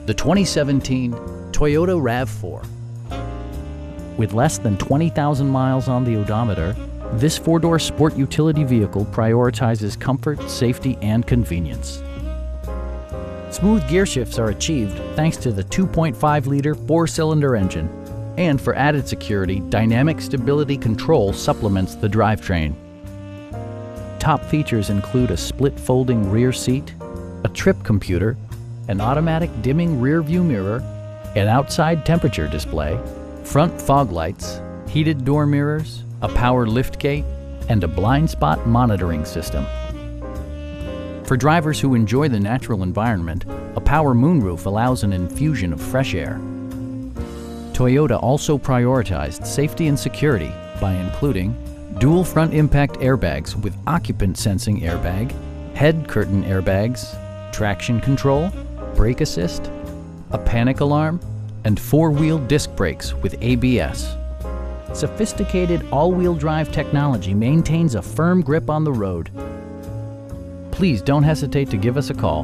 the 2017 Toyota RAV4. With less than 20,000 miles on the odometer, this four-door sport utility vehicle prioritizes comfort, safety, and convenience. Smooth gear shifts are achieved thanks to the 2.5-liter four-cylinder engine, and for added security, dynamic stability control supplements the drivetrain. Top features include a split folding rear seat, a trip computer, an automatic dimming rear view mirror, an outside temperature display, front fog lights, heated door mirrors, a power liftgate, and a blind spot monitoring system. For drivers who enjoy the natural environment, a power moonroof allows an infusion of fresh air. Toyota also prioritized safety and security by including dual front impact airbags with occupant sensing airbag, head curtain airbags, traction control, brake assist, a panic alarm, and four-wheel disc brakes with ABS. Sophisticated all-wheel drive technology maintains a firm grip on the road. Please don't hesitate to give us a call.